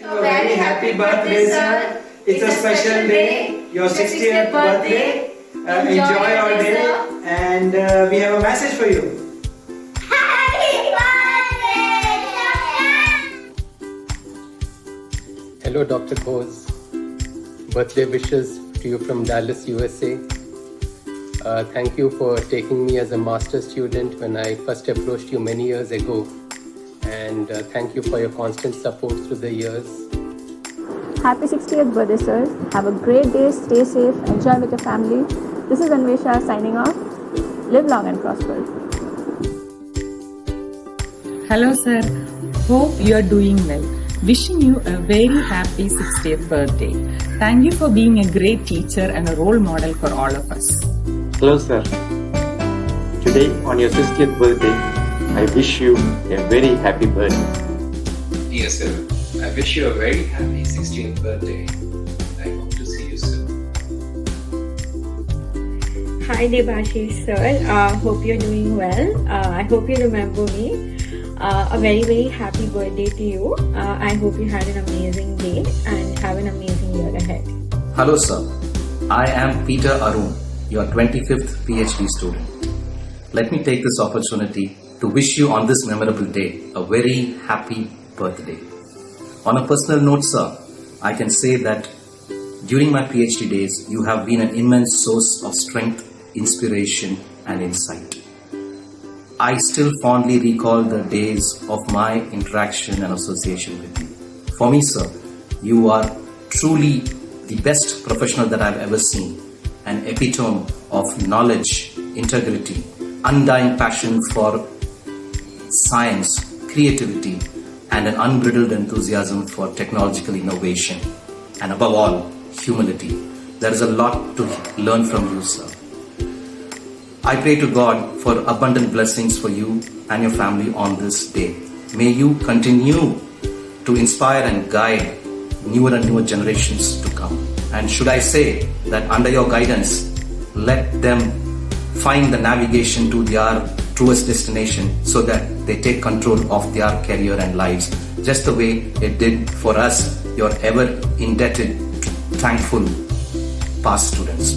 A very happy birthday, sir. It's a special day, your 60th birthday. Enjoy your day, and we have a message for you. Happy birthday, Hello, Dr. Ghosh. Birthday wishes to you from Dallas, USA. Thank you for taking me as a master student when I first approached you many years ago. And thank you for your constant support through the years. Happy 60th birthday, sir. Have a great day, stay safe, enjoy with your family. This is Anvesha signing off. Live long and prosper. Hello, sir. Hope you are doing well. Wishing you a very happy 60th birthday. Thank you for being a great teacher and a role model for all of us. Hello, sir. Today, on your 60th birthday, I wish you a very happy birthday. Dear sir, I wish you a very happy 60th birthday. I hope to see you soon. Hi Debashish sir, hope you're doing well. I hope you remember me. A very very happy birthday to you. I hope you had an amazing day and have an amazing year ahead. Hello sir, I am Peter Arun, your 25th PhD student. Let me take this opportunity to wish you on this memorable day a very happy birthday. On a personal note, sir, I can say that during my PhD days, you have been an immense source of strength, inspiration, and insight. I still fondly recall the days of my interaction and association with you. For me, sir, you are truly the best professional that I've ever seen, an epitome of knowledge, integrity, undying passion for science, creativity, and an unbridled enthusiasm for technological innovation, and above all, humility. There is a lot to learn from you, sir. I pray to God for abundant blessings for you and your family on this day. May you continue to inspire and guide newer and newer generations to come. And should I say that under your guidance, let them find the navigation to their truest destination so that they take control of their career and lives, just the way it did for us, your ever indebted, thankful past students.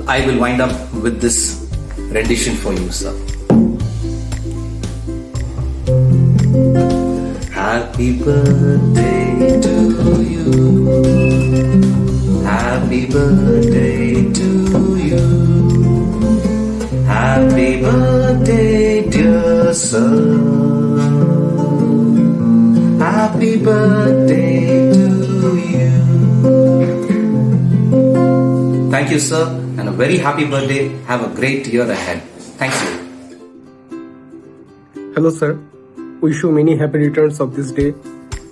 I will wind up with this rendition for you, sir. Happy birthday to you. Happy birthday to you. Happy birthday, dear sir. Happy birthday to you. Thank you, sir, and a very happy birthday. Have a great year ahead. Thank you. Hello, sir. Wish you many happy returns of this day,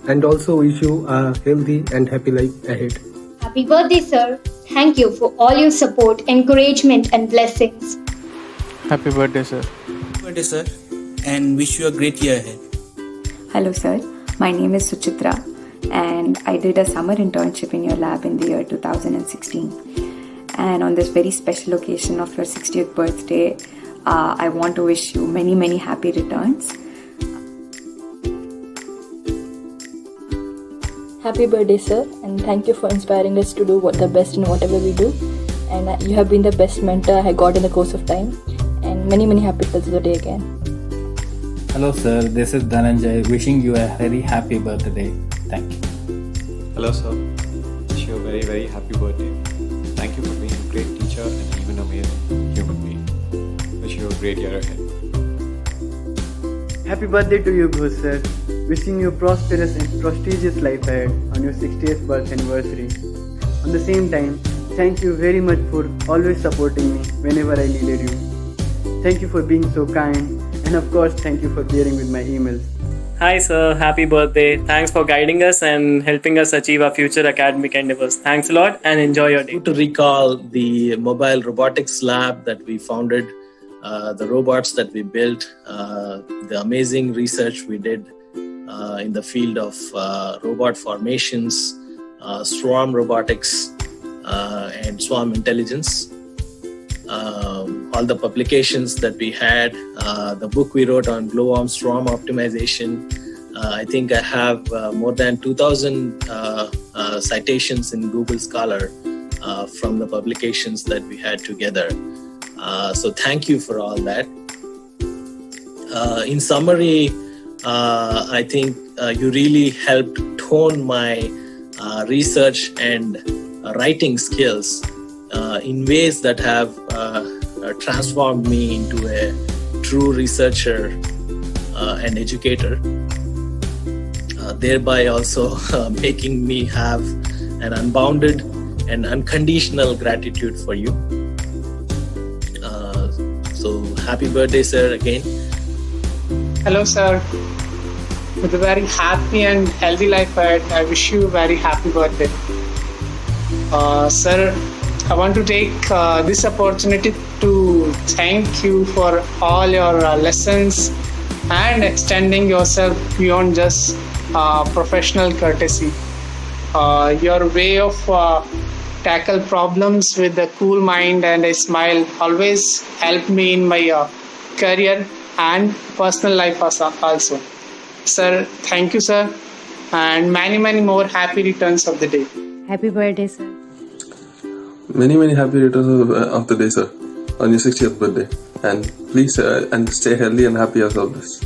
and also wish you a healthy and happy life ahead. Happy birthday, sir. Thank you for all your support, encouragement, and blessings. Happy birthday, sir. Happy birthday, sir, and wish you a great year ahead. Hello, sir. My name is Suchitra, and I did a summer internship in your lab in the year 2016. And on this very special occasion of your 60th birthday, I want to wish you many, many happy returns. Happy birthday, sir, and thank you for inspiring us to do the best in whatever we do. And you have been the best mentor I got in the course of time. And many, many happy returns of the day again. Hello, sir. This is Dhananjay, wishing you a very happy birthday. Thank you. Hello, sir. Wish you a very, very happy birthday. Thank you for being a great teacher and even amazing human being. Wish you a great year ahead. Happy birthday to you, Ghosh sir. Wishing you a prosperous and prestigious life ahead on your 60th birth anniversary. On the same time, thank you very much for always supporting me whenever I needed you. Thank you for being so kind, and of course, thank you for bearing with my emails. Hi, sir. Happy birthday. Thanks for guiding us and helping us achieve our future academic endeavors. Thanks a lot and enjoy your day. To recall the mobile robotics lab that we founded, the robots that we built, the amazing research we did in the field of robot formations, swarm robotics, and swarm intelligence. All the publications that we had, the book we wrote on glowworm swarm optimization, I think I have more than 2,000 citations in Google Scholar from the publications that we had together. So thank you for all that. In summary, I think you really helped tone my research and writing skills in ways that have transformed me into a true researcher and educator, thereby also making me have an unbounded and unconditional gratitude for you. So happy birthday, sir, again. Hello, sir. With a very happy and healthy life ahead, I wish you a very happy birthday. Sir, I want to take this opportunity to thank you for all your lessons and extending yourself beyond just professional courtesy. Your way of tackle problems with a cool mind and a smile always helped me in my career and personal life also. Sir, thank you, sir, and many more happy returns of the day. Happy birthday, sir. Many happy returns of the day, sir, on your 60th birthday. And please and stay healthy and happy as always.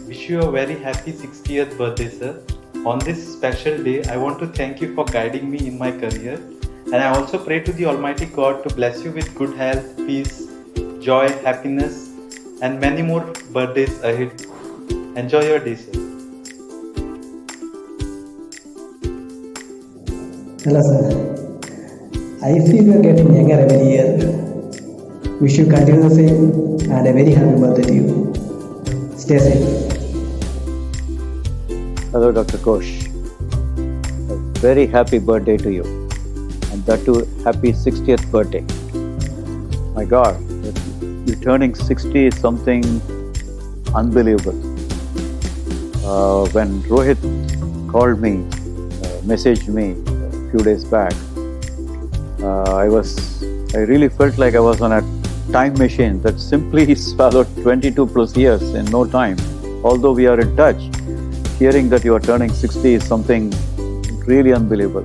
Wish you a very happy 60th birthday, sir. On this special day, I want to thank you for guiding me in my career, and I also pray to the Almighty God to bless you with good health, peace, joy, happiness, and many more birthdays ahead. Enjoy your day, sir. Hello, sir. I feel you are getting younger every year. Wish you continue the same and a very happy birthday to you. Stay safe. Hello, Dr. Ghosh. A very happy birthday to you. And that too, happy 60th birthday. My God, you turning 60 is something unbelievable. When Rohit called me, messaged me a few days back, I really felt like I was on a time machine that simply swallowed 22 plus years in no time. Although we are in touch, hearing that you are turning 60 is something really unbelievable.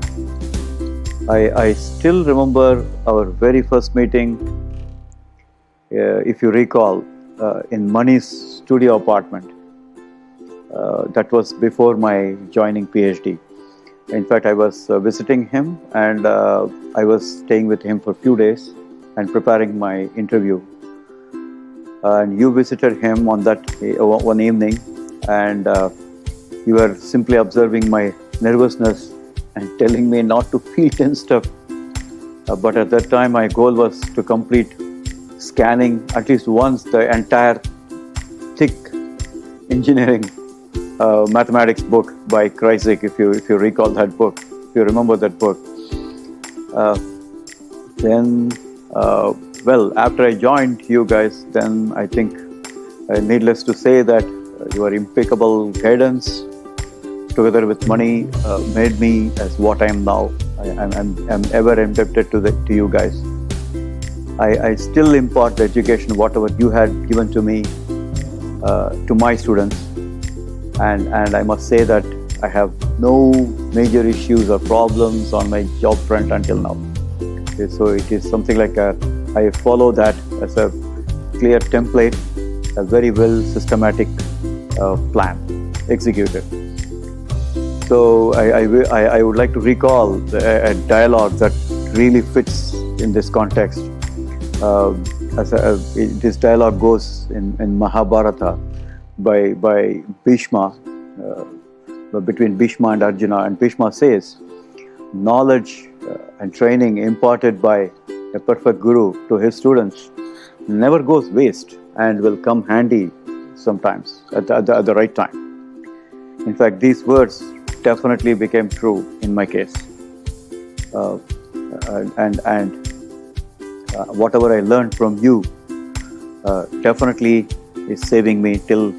I still remember our very first meeting, if you recall, in Mani's studio apartment. That was before my joining PhD. In fact, I was visiting him, and I was staying with him for a few days and preparing my interview. And you visited him on that one evening, and you were simply observing my nervousness and telling me not to feel tensed up. But at that time, my goal was to complete scanning at least once the entire thick engineering mathematics book by Kreisig, if you recall that book, if you remember that book. Well, after I joined you guys, then I think needless to say that your impeccable guidance together with Mani made me as what I am now. I'm ever indebted to you guys. I still impart the education, whatever you had given to me, to my students. And I must say that I have no major issues or problems on my job front until now. Okay, so it is something like I follow that as a clear template, a very well systematic plan executed. So I would like to recall a dialogue that really fits in this context. This dialogue goes in Mahabharata by Bhishma, between Bhishma and Arjuna, and Bhishma says, knowledge and training imparted by a perfect guru to his students never goes waste and will come handy sometimes at the right time. In fact, these words definitely became true in my case. Whatever I learned from you definitely is saving me till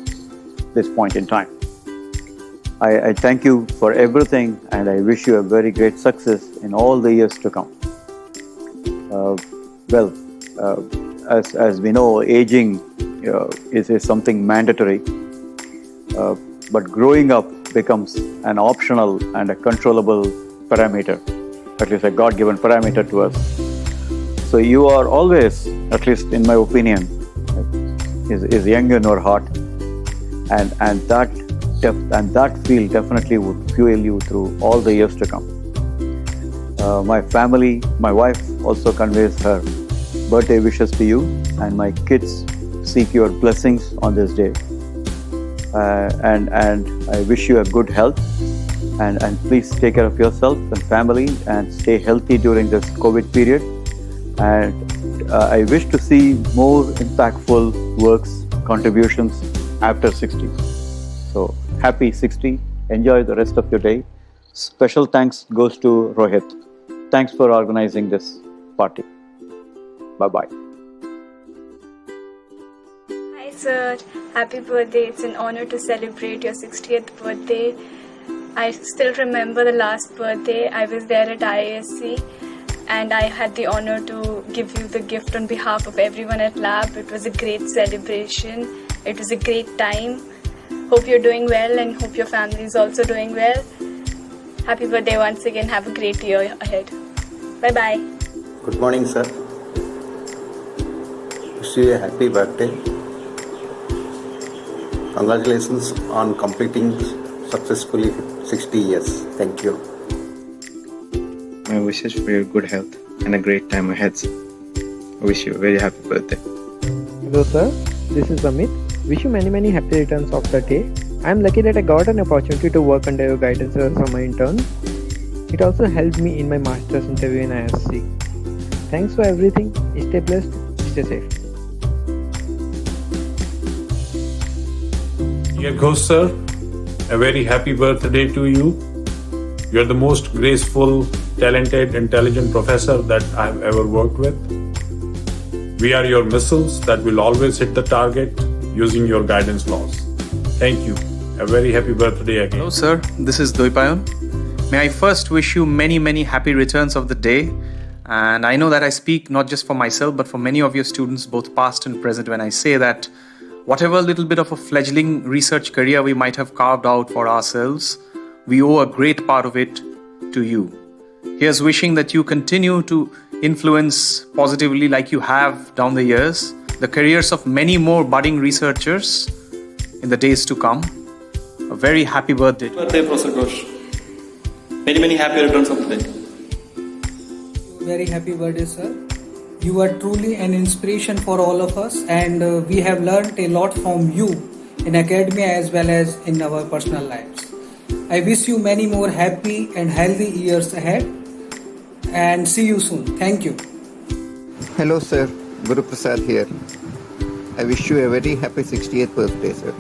this point in time. I thank you for everything, and I wish you a very great success in all the years to come. As we know, aging is something mandatory. but growing up becomes an optional and a controllable parameter, at least a God-given parameter to us. So you are always, at least in my opinion, is young in your heart, and that feel definitely would fuel you through all the years to come. My family, my wife also conveys her birthday wishes to you, and my kids seek your blessings on this day. And I wish you a good health, and please take care of yourself and family and stay healthy during this COVID period. And I wish to see more impactful works, contributions after 60. So happy 60. Enjoy the rest of your day. Special thanks goes to Rohit. Thanks for organizing this party. Bye-bye. Hi sir, happy birthday. It's an honor to celebrate your 60th birthday. I still remember the last birthday. I was there at IISc and I had the honor to give you the gift on behalf of everyone at lab. It was a great celebration. It was a great time. Hope you're doing well and hope your family is also doing well. Happy birthday once again. Have a great year ahead. Bye-bye. Good morning, sir. Wish you a happy birthday. Congratulations on completing successfully 60 years. Thank you. My wishes for your good health and a great time ahead. I wish you a very happy birthday. Hello sir, this is Amit. Wish you many happy returns of the day. I am lucky that I got an opportunity to work under your guidance as a summer intern. It also helped me in my master's interview in IISc. Thanks for everything. Stay blessed, stay safe. Dear Ghosh sir, a very happy birthday to you. You are the most graceful, talented, intelligent professor that I have ever worked with. We are your missiles that will always hit the target using your guidance laws. Thank you. A very happy birthday again. Hello sir, this is Doipayon. May I first wish you many happy returns of the day. And I know that I speak not just for myself but for many of your students, both past and present, when I say that whatever little bit of a fledgling research career we might have carved out for ourselves, we owe a great part of it to you. Here's wishing that you continue to influence positively like you have down the years, the careers of many more budding researchers in the days to come. A very happy birthday. Birthday, Professor Ghosh. Many happy returns of the day. Very happy birthday, sir. You are truly an inspiration for all of us, and we have learned a lot from you in academia as well as in our personal lives. I wish you many more happy and healthy years ahead, and see you soon. Thank you. Hello sir, Guru Prasad here. I wish you a very happy 60th birthday, sir.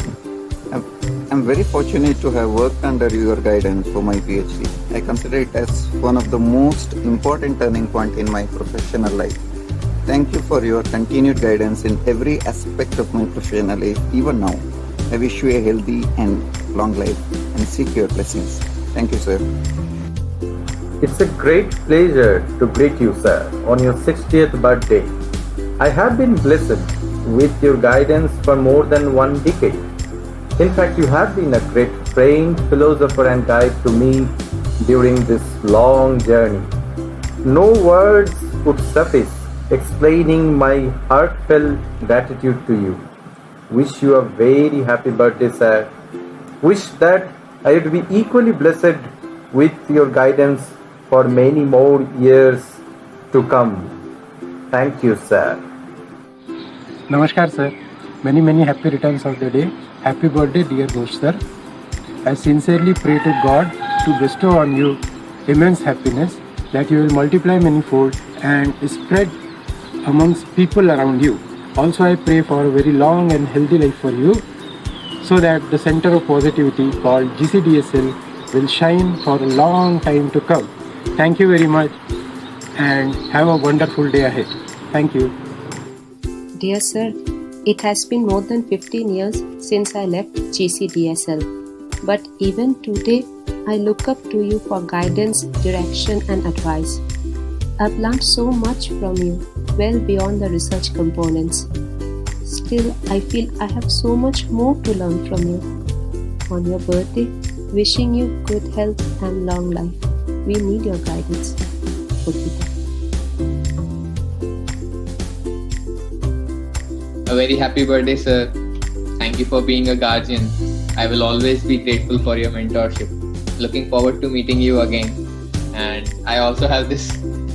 I'm very fortunate to have worked under your guidance for my PhD. I consider it as one of the most important turning point in my professional life. Thank you for your continued guidance in every aspect of my professional life, even now. I wish you a healthy and long life and seek your blessings. Thank you, sir. It's a great pleasure to greet you, sir, on your 60th birthday. I have been blessed with your guidance for more than 1 decade. In fact, you have been a great friend, philosopher and guide to me during this long journey. No words would suffice explaining my heartfelt gratitude to you. Wish you a very happy birthday, sir. Wish that I would be equally blessed with your guidance for many more years to come. Thank you, sir. Namaskar, sir. Many happy returns of the day. Happy birthday, dear Ghosh, sir. I sincerely pray to God to bestow on you immense happiness, that you will multiply manifold and spread amongst people around you. Also, I pray for a very long and healthy life for you, so that the center of positivity called GCDSL will shine for a long time to come. Thank you very much and have a wonderful day ahead. Thank you. Dear sir, it has been more than 15 years since I left GCDSL. But even today, I look up to you for guidance, direction and advice. I've learned so much from you, well beyond the research components. Still, I feel I have so much more to learn from you. on your birthday, wishing you good health and long life. We need your guidance. Purvita. A very happy birthday, sir. Thank you for being a guardian. I will always be grateful for your mentorship. Looking forward to meeting you again. And I also have this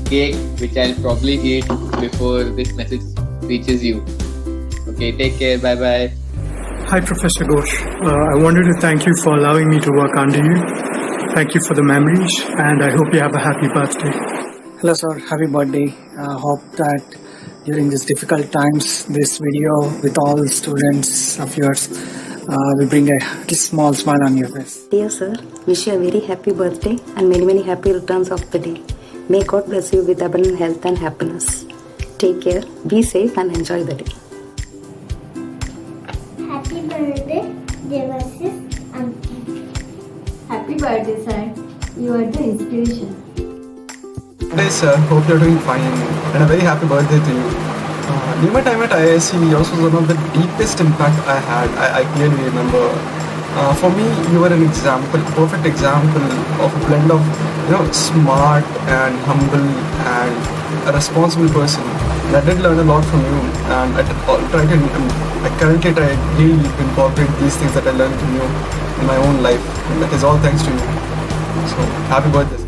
cake which I'll probably eat before this message reaches you. Okay, take care. Bye bye. Hi, Professor Ghosh. I wanted to thank you for allowing me to work under you. Thank you for the memories, and I hope you have a happy birthday. Hello, sir. Happy birthday. Hope that during these difficult times, this video with all the students of yours will bring a small smile on your face. Dear sir, wish you a very happy birthday and many happy returns of the day. May God bless you with abundant health and happiness. Take care, be safe and enjoy the day. Happy birthday, Devasis Ankit. Happy birthday, sir. You are the inspiration. Hey sir, hope you're doing fine and a very happy birthday to you. During my time at IISc, yours was one of the deepest impact I had. I clearly remember. For me, you were an example, perfect example of a blend of, smart and humble and a responsible person. And I did learn a lot from you, and I currently try really to incorporate these things that I learned from you in my own life. And that is all thanks to you. So, happy birthday.